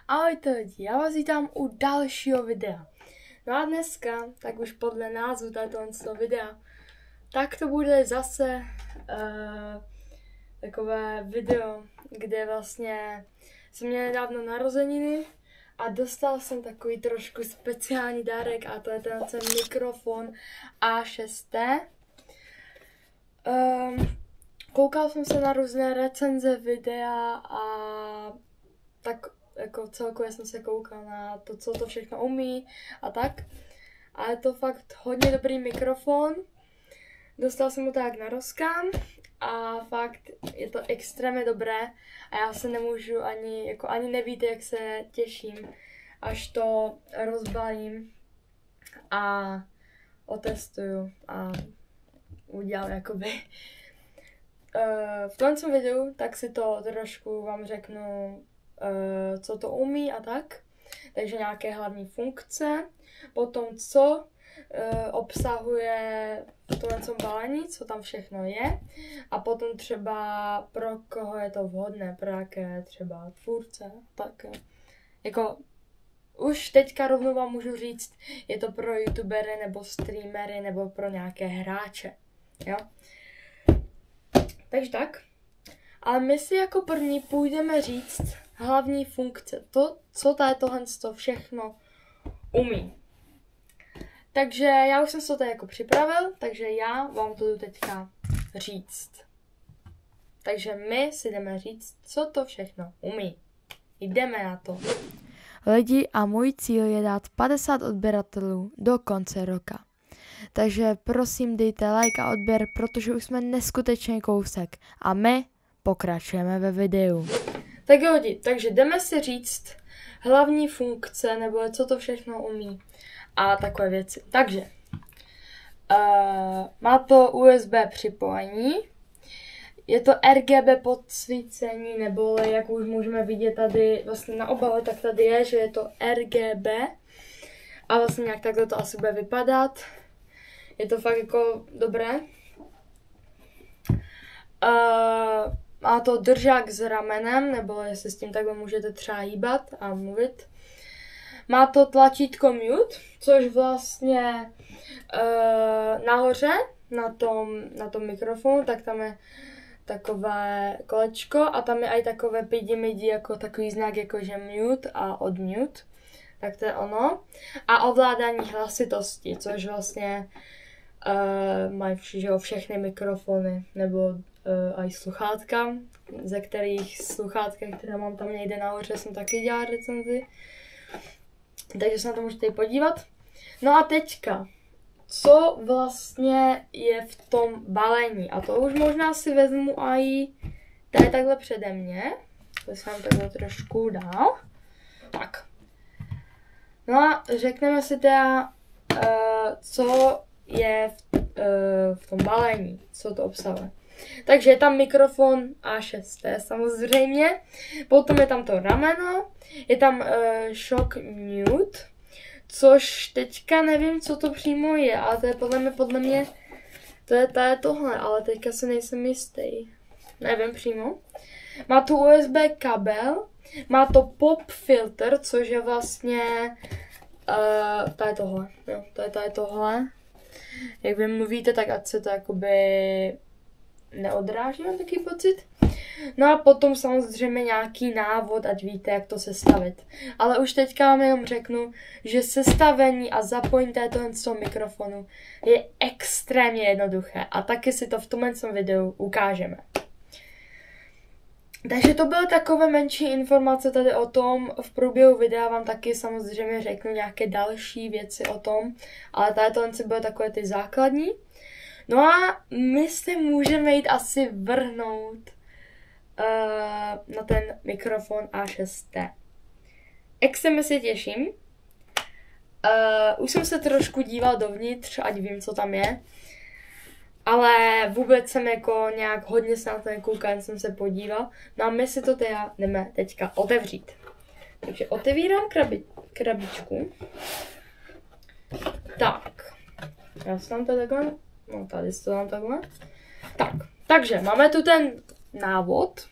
Ahojte lidi, já vás vítám u dalšího videa. No a dneska, tak už podle názvu této videa, tak to bude zase takové video, kde vlastně jsem měl nedávno narozeniny a dostal jsem takový trošku speciální dárek a to je ten mikrofon A6T. Koukal jsem se na různé recenze videa a tak jako celkově jsem se koukal na to, co to všechno umí a tak. A je to fakt hodně dobrý mikrofon. Dostal jsem ho tak na rozkám a fakt je to extrémně dobré a já se nemůžu ani nevíte, jak se těším, až to rozbalím a otestuju a udělám jakoby. V tomto videu tak si to trošku vám řeknu, co to umí a tak, takže nějaké hlavní funkce, potom co obsahuje v tomto balení, co tam všechno je a potom třeba pro koho je to vhodné, pro jaké třeba tvůrce, tak jako už teďka rovnou vám můžu říct, je to pro youtubery nebo streamery nebo pro nějaké hráče, jo. Takže tak, ale my si jako první půjdeme říct hlavní funkce, to, co tohle všechno umí. Takže já už jsem se to tady jako připravil, takže já vám to jdu teďka říct. Takže my si jdeme říct, co to všechno umí. Jdeme na to. Lidi, a můj cíl je dát 50 odběratelů do konce roka. Takže prosím dejte like a odběr, protože už jsme neskutečný kousek. A my pokračujeme ve videu. Tak jo lidi, takže jdeme si říct hlavní funkce, nebo co to všechno umí a takové věci. Takže má to USB připojení, je to RGB podsvícení, nebo jak už můžeme vidět tady vlastně na obale, tak tady je, že je to RGB a vlastně nějak takhle to asi bude vypadat. Je to fakt jako dobré. Má to držák s ramenem, nebo jestli s tím takhle můžete třeba hýbat a mluvit. Má to tlačítko mute, což vlastně nahoře na tom mikrofonu, tak tam je takové kolečko a tam je i takové pidi-midi, jako takový znak, jako že mute a odmute. Tak to je ono. A ovládání hlasitosti, což vlastně mají všechny mikrofony, nebo i sluchátka, ze kterých sluchátka, které mám tam někde nahoře, jsem taky dělala recenzi. Takže se na to můžete podívat. No a teďka, co vlastně je v tom balení? A to už možná si vezmu i tady takhle přede mě. To jsem takhle trošku dál. Tak. No a řekneme si teda, co je v tom balení, co to obsahuje. Takže je tam mikrofon A6T samozřejmě, potom je tam to rameno, je tam shock mute, což teďka nevím, co to přímo je, ale to je podle mě to je tohle, ale teďka si nejsem jistý. Nevím přímo. Má tu USB kabel, má to pop filter, což je vlastně to je tohle, jo, to je tohle. Jak vy mluvíte, tak ať se to jakoby neodráží, mám takový pocit. No a potom samozřejmě nějaký návod, ať víte, jak to sestavit. Ale už teďka vám jenom řeknu, že sestavení a zapojení toho mikrofonu je extrémně jednoduché a taky si to v tomhle videu ukážeme. Takže to byly takové menší informace tady o tom. V průběhu videa vám taky samozřejmě řeknu nějaké další věci o tom, ale tady tohle byly takové ty základní. No a my se můžeme jít asi vrhnout na ten mikrofon A6T. Jak se mi si těším. Už jsem se trošku díval dovnitř, ať vím, co tam je. Ale vůbec jsem jako nějak hodně se na to nekoukal, jsem se podíval. No a my si to teda jdeme teďka otevřít. Takže otevírám krabičku. Tak. Já si tam to takhle. No tady si to dám takhle. Tak. Takže máme tu ten návod.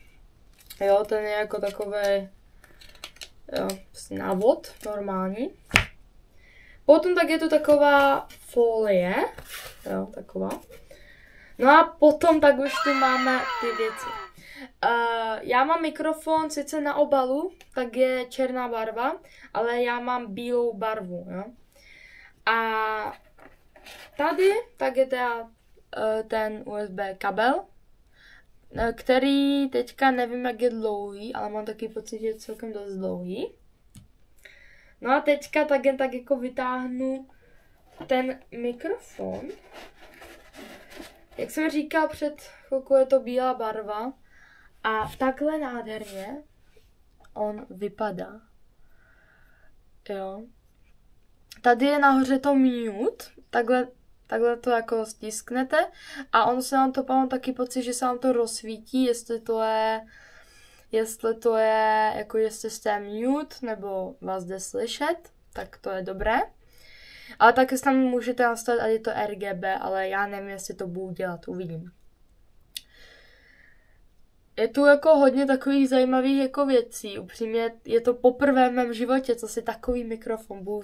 Jo, ten je jako takový Jo, návod, normální. Potom tak je to taková folie, jo, taková. No a potom tak už tu máme ty věci. Já mám mikrofon sice na obalu, tak je černá barva, ale já mám bílou barvu, jo. A tady tak je teda ten USB kabel, který teďka nevím, jak je dlouhý, ale mám taky pocit, že je celkem dost dlouhý. No a teďka tak jen tak jako vytáhnu ten mikrofon. Jak jsem říkal před chvilkou, je to bílá barva a takhle nádherně on vypadá. Jo. Tady je nahoře to mute, takhle to jako stisknete a on se vám to, mám taky pocit, že se vám to rozsvítí, jestli to je jako jestli jste mute nebo vás jde slyšet, tak to je dobré. Ale taky tam můžete nastavit, ať je to RGB, ale já nevím, jestli to budu dělat, uvidím. Je tu jako hodně takových zajímavých jako věcí. Upřímně je to poprvé v mém životě, co si takový mikrofon budu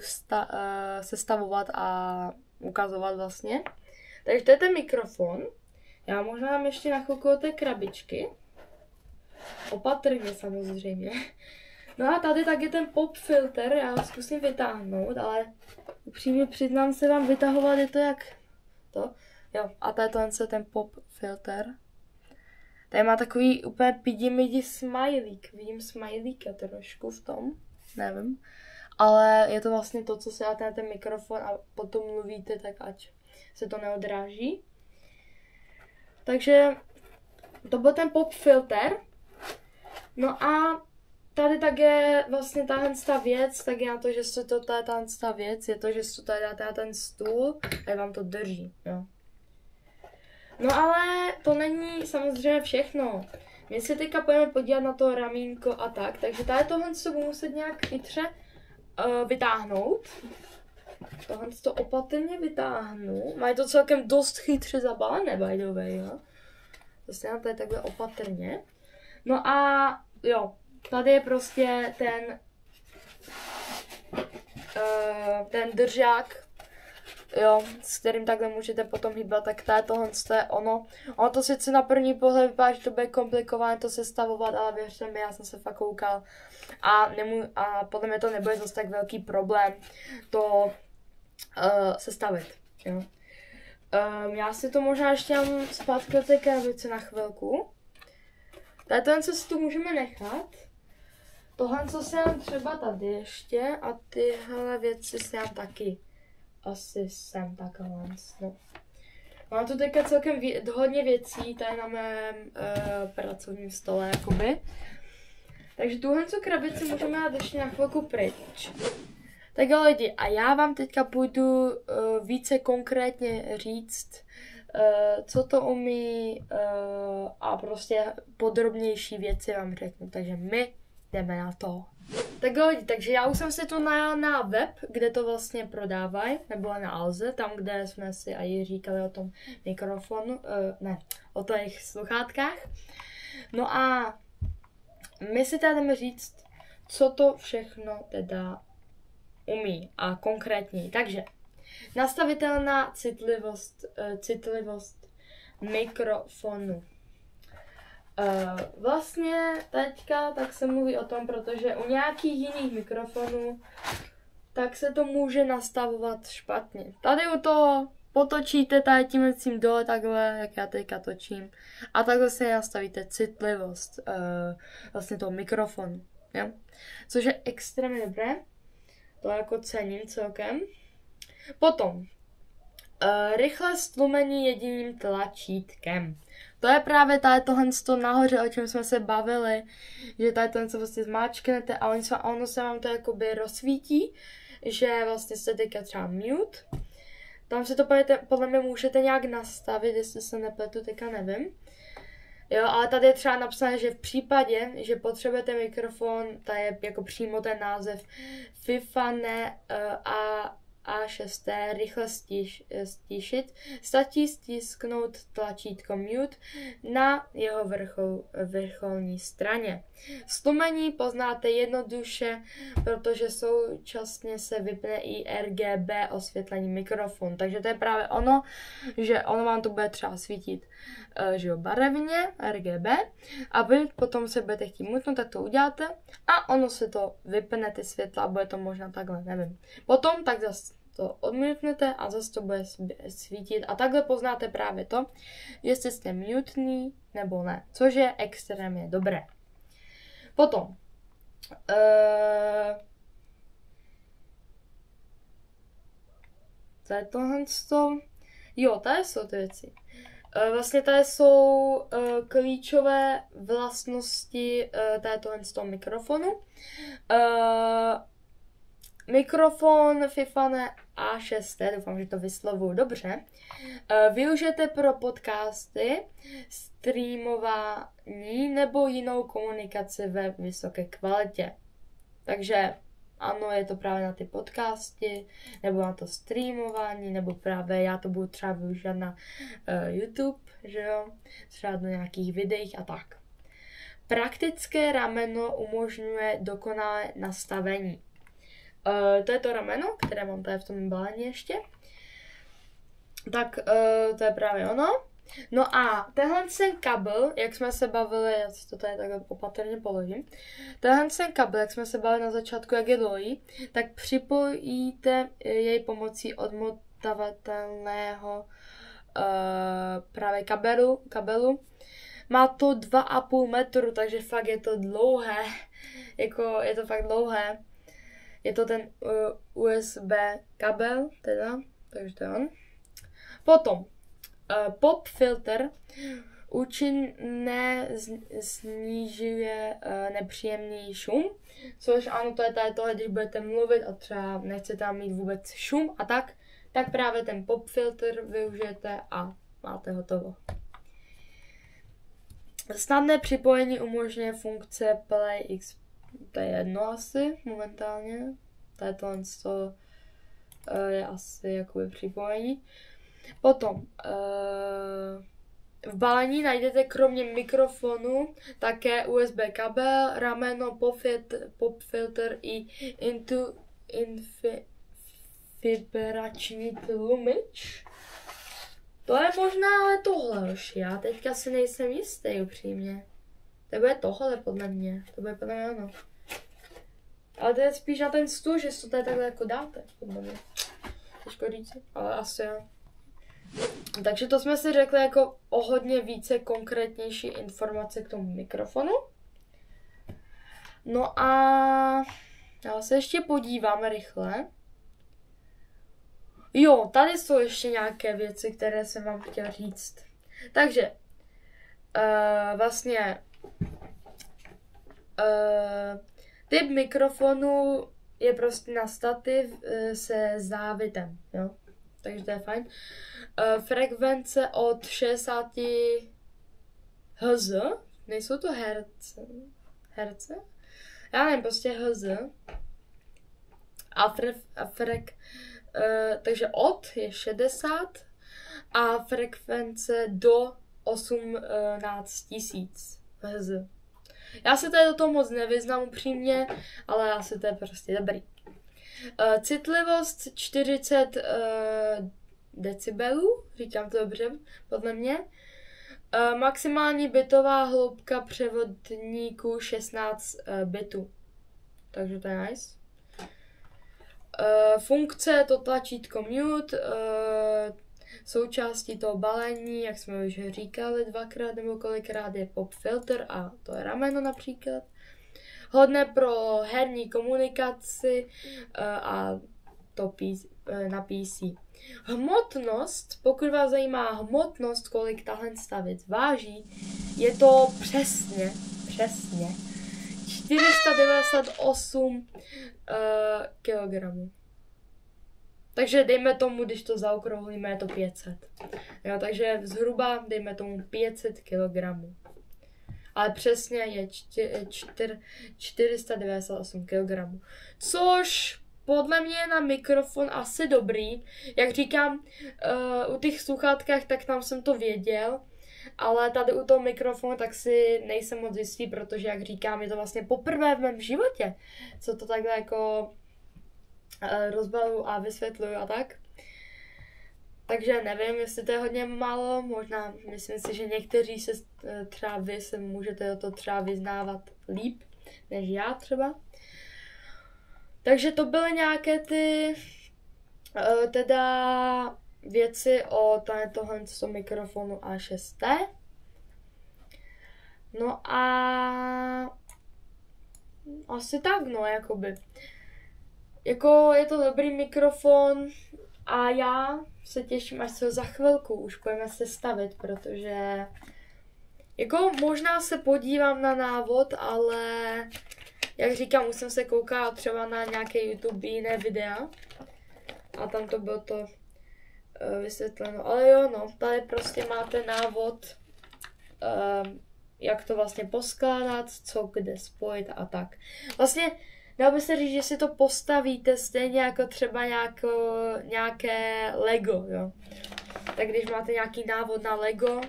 sestavovat a ukazovat vlastně. Takže to je ten mikrofon. Já možná dám ještě na chvilku té krabičky. Opatrně samozřejmě. No a tady tak je ten pop filter, já ho zkusím vytáhnout, ale upřímně přiznám se vám, vytahovat je to jak to. Jo, a tady to je ten pop filter. Tady má takový úplně pidi smajlík. Vidím smajlíka trošku v tom, nevím. Ale je to vlastně to, co se dáte na ten mikrofon a potom mluvíte, tak ať se to neodráží. Takže to byl ten pop filter. No a tady tak je vlastně tahle věc, tak je na to, že se to tahle věc, je to, že se to tady dáte na ten stůl a vám to drží, jo. No ale to není samozřejmě všechno. My si teďka půjdeme podívat na to ramínko a tak, takže tady tohle se budu muset nějak chytře vytáhnout. Tohle to opatrně vytáhnu. Mají to celkem dost chytře zabalené, by the way, jo. Zase nám tady takhle opatrně. No a jo, tady je prostě ten držák, jo, s kterým takhle můžete potom hýbat, tak tohle je ono. Ono to sice na první pohled vypadá, že to bude komplikované to sestavovat, ale věřte mi, já jsem se fakt koukal a podle mě to nebude zase tak velký problém to sestavit, jo. Já si to možná ještě dám zpátky do té krabice na chvilku. Tady tohle co si tu můžeme nechat. Tohle co si dám třeba tady ještě a tyhle věci si dám taky. Asi sem takhle. No. Mám tu teďka celkem hodně věcí tady na mém pracovním stole, jakoby. Takže tuhle krabici můžeme dát ještě na chvilku pryč. Tak jo lidi, a já vám teďka půjdu více konkrétně říct, co to umí a prostě podrobnější věci vám řeknu. Takže my jdeme na to. Tak jo lidi, takže já už jsem si to najel na web, kde to vlastně prodávají, nebo na Alze, tam, kde jsme si i říkali o tom mikrofonu, o těch sluchátkách. No a my si tady jdeme říct, co to všechno teda umí a konkrétně. Takže nastavitelná citlivost mikrofonu. Vlastně teďka tak se mluví o tom, protože u nějakých jiných mikrofonů tak se to může nastavovat špatně. Tady u toho potočíte tady tím dole takhle, jak já teďka točím, a takhle si nastavíte citlivost vlastně toho mikrofonu, jo? Což je extrémně dobré, to jako cením celkem. Potom rychlé stlumení jediným tlačítkem. To je právě tady tohle nahoře, o čem jsme se bavili, že tady tohle vlastně zmáčknete a ono se vám to jakoby rozsvítí, že vlastně jste teďka třeba mute. Tam si to podle mě můžete nějak nastavit, jestli se nepletu, teďka nevím. Jo, ale tady je třeba napsané, že v případě, že potřebujete mikrofon, tady je jako přímo ten název FIFA ne A6 rychle stíšit, stačí stisknout tlačítko Mute na jeho vrcholní straně. Stlumení poznáte jednoduše, protože současně se vypne i RGB osvětlení mikrofonu. Takže to je právě ono, že ono vám to bude třeba svítit barevně, RGB, a vy potom se budete chtít mutnout, tak to uděláte a ono se to vypne, ty světla, a bude to možná takhle, nevím. Potom tak zase to odmutnete a zase to bude svítit a takhle poznáte právě to, jestli jste mutný nebo ne, což je extrémně dobré. Potom to je tohle. Jo, tady jsou ty věci. Vlastně tady jsou klíčové vlastnosti z toho mikrofonu. Mikrofon Fifane A6, doufám, že to vyslovuju dobře, využijete pro podcasty, streamování nebo jinou komunikaci ve vysoké kvalitě. Takže ano, je to právě na ty podcasty, nebo na to streamování, nebo právě já to budu třeba využívat na YouTube, že jo, třeba do nějakých videích a tak. Praktické rameno umožňuje dokonalé nastavení. To je to rameno, které mám tady v tom balení ještě. Tak to je právě ono. No a tenhle ten kabel, jak jsme se bavili, já si to tady takhle opatrně položím. Tenhle ten kabel, jak jsme se bavili na začátku, jak je dlouhý, tak připojíte jej pomocí odmotavatelného právě kabelu. Má to 2,5 metru, takže fakt je to dlouhé. Jako je to fakt dlouhé. Je to ten USB kabel, teda, takže to je on. Potom pop filter účinně snižuje nepříjemný šum, což ano, to je tady tohle, když budete mluvit a třeba nechcete tam mít vůbec šum a tak právě ten pop filter využijete a máte hotovo. Snadné připojení umožňuje funkce Play X. To je jedno asi momentálně. Tady to je asi jakoby připojení. Potom v balení najdete kromě mikrofonu také USB kabel, rameno, pop filter i vibrační tlumič. To je možná ale tohle už, já teďka si nejsem jistý upřímně. To bude tohle podle mě, to bude podle mě ono. Ale to je spíš na ten stůl, že si to tady takhle jako dáte, podle mě. Těžko říct, ale asi jo. Takže to jsme si řekli jako o hodně více konkrétnější informace k tomu mikrofonu. No a já se ještě podívám rychle. Jo, tady jsou ještě nějaké věci, které jsem vám chtěla říct. Takže vlastně typ mikrofonu je prostě na stativ se závitem, jo. Takže to je fajn. Frekvence od 60 Hz, nejsou to herce? Já nevím, prostě Hz. Takže od je 60 a frekvence do 18 000 Hz. Já se tady do toho moc nevyznám upřímně, ale asi to je prostě dobrý. Citlivost 40 decibelů, říkám to dobře, podle mě. Maximální bitová hloubka převodníku 16 bitů. Takže to je nice. Funkce, to tlačítko Mute, součástí toho balení, jak jsme už říkali dvakrát nebo kolikrát, je pop filter a to je rameno například. Hodné pro herní komunikaci a to na PC. Hmotnost, pokud vás zajímá hmotnost, kolik tahle věc váží, je to přesně 498 kg. Takže dejme tomu, když to zaokrouhlíme, je to 500. Jo, takže zhruba dejme tomu 500 kg. Ale přesně je 498 kg. Což podle mě je na mikrofon asi dobrý. Jak říkám, u těch sluchátkách, tak tam jsem to věděl, ale tady u toho mikrofonu tak si nejsem moc jistý, protože jak říkám, je to vlastně poprvé v mém životě, co to takhle jako rozbaluju a vysvětluju a tak. Takže nevím, jestli to je hodně málo, možná myslím si, že někteří se třeba vy se můžete o to třeba vyznávat líp, než já třeba. Takže to byly nějaké ty teda věci o tohle mikrofonu A6T. No a asi tak, no, jakoby. Jako je to dobrý mikrofon a já se těším, až se ho za chvilku už pojďme sestavit, protože jako možná se podívám na návod, ale jak říkám, už jsem se koukala třeba na nějaké YouTube jiné videa a tam to bylo to vysvětleno. Ale jo, no, tady prostě máte návod, jak to vlastně poskládat, co kde spojit a tak. Vlastně dalo by se říct, že si to postavíte stejně jako třeba nějaké Lego, jo. Tak když máte nějaký návod na Lego,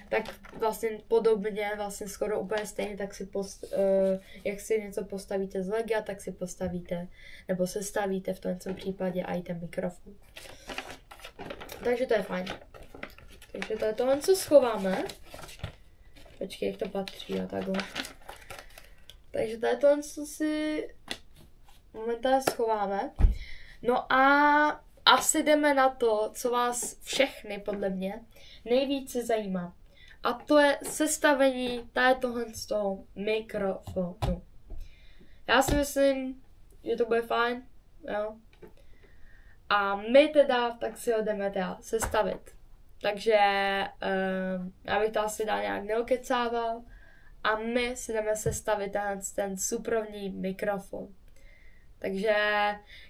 tak vlastně podobně, vlastně skoro úplně stejně, tak si jak si něco postavíte z Lega, tak si postavíte, nebo sestavíte v tomto případě i ten mikrofon. Takže to je fajn. Takže to je tohle, co schováme. Počkej, jak to patří a takhle. Takže to je tohle, co si momentálně schováme. No a asi jdeme na to, co vás všechny, podle mě, nejvíce zajímá. A to je sestavení tohle z toho mikrofonu. Já si myslím, že to bude fajn, jo. A my teda, tak si ho jdeme teda sestavit. Takže já bych to asi dál nějak neokecával. A my si jdeme sestavit ten suprovní mikrofon. Takže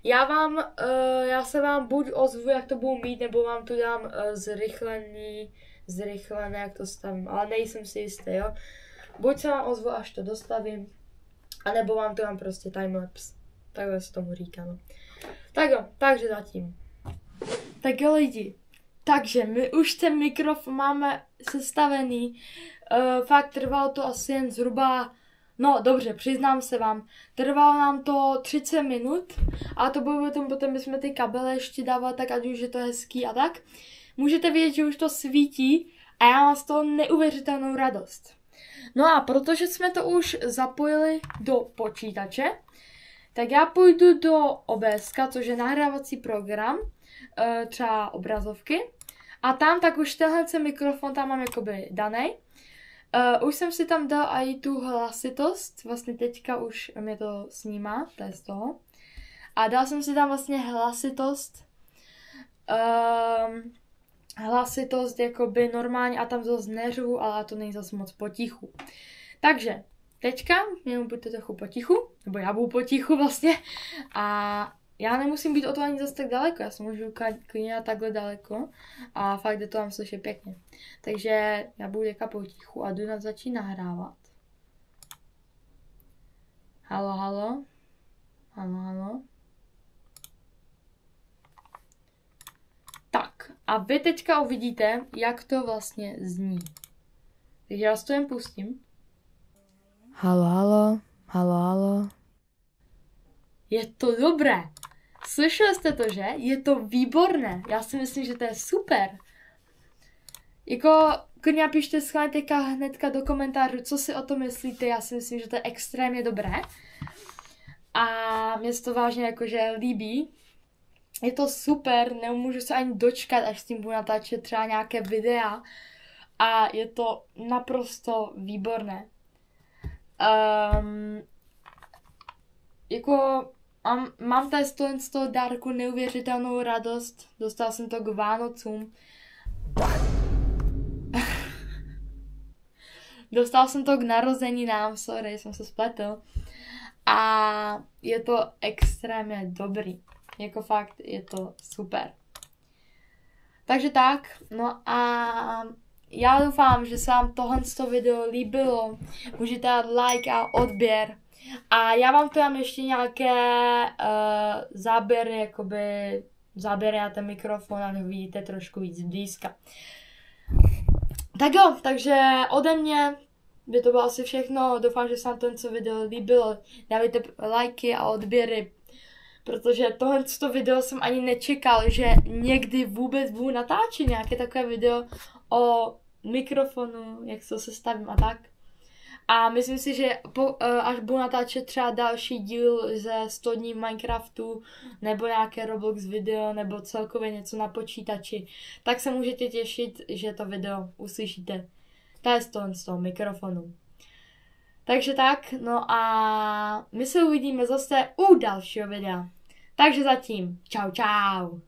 já se vám buď ozvu, jak to budu mít, nebo vám tu dám zrychlené, jak to stavím, ale nejsem si jistý, jo. Buď se vám ozvu, až to dostavím, anebo vám tu dám prostě timelapse. Takhle se tomu říká, no. Tak jo, takže zatím. Tak jo lidi, takže my už ten mikrofon máme sestavený. Fakt trvalo to asi jen zhruba, no dobře, přiznám se vám, trvalo nám to 30 minut, a to bylo potom bychom ty kabely ještě dávali, tak ať už je to hezký a tak. Můžete vidět, že už to svítí a já mám z toho neuvěřitelnou radost. No a protože jsme to už zapojili do počítače, tak já půjdu do OBS, což je nahrávací program, třeba obrazovky, a tam tak už tenhle mikrofon tam mám jakoby danej. Už jsem si tam dal i tu hlasitost, vlastně teďka už mě to snímá, to je z toho. A dal jsem si tam vlastně hlasitost, hlasitost jakoby normálně a tam zase neřvu, ale to není zase moc potichu. Takže teďka mě buďte trochu potichu, nebo já budu potichu vlastně a já nemusím být o to ani zase tak daleko, já se můžu klidně takhle daleko a fakt jde to tam slyšet pěkně. Takže já budu teďka potichu a jdu začít nahrávat. Halo, halo. Halo, halo. Tak, a vy teďka uvidíte, jak to vlastně zní. Takže já to jen pustím. Halo, halo. Halo, halo. Je to dobré. Slyšeli jste to, že? Je to výborné. Já si myslím, že to je super. Jako, klidně napište schválně teďka hnedka do komentářů, co si o tom myslíte. Já si myslím, že to je extrémně dobré. A mě se to vážně jakože líbí. Je to super, nemůžu se ani dočkat, až s tím budu natáčet třeba nějaké videa. A je to naprosto výborné. Jako mám tady z toho dárku neuvěřitelnou radost. Dostal jsem to k Vánocům. Dostal jsem to k narozeninám, sorry, jsem se spletl. A je to extrémně dobrý. Jako fakt, je to super. Takže tak, no a já doufám, že se vám tohle video líbilo. Můžete dát like a odběr. A já vám tu dám ještě nějaké záběry, záběry na ten mikrofon, a vidíte trošku víc blízka. Tak jo, takže ode mě by to bylo asi všechno. Doufám, že se vám to video líbilo. Dávejte lajky a odběry, protože tohle video jsem ani nečekal, že někdy vůbec budu natáčet nějaké takové video o mikrofonu, jak se sestavím a tak. A myslím si, že až budu natáčet třeba další díl ze 100 dní Minecraftu, nebo nějaké Roblox video, nebo celkově něco na počítači, tak se můžete těšit, že to video uslyšíte tady z toho mikrofonu. Takže tak, no a my se uvidíme zase u dalšího videa. Takže zatím, čau čau.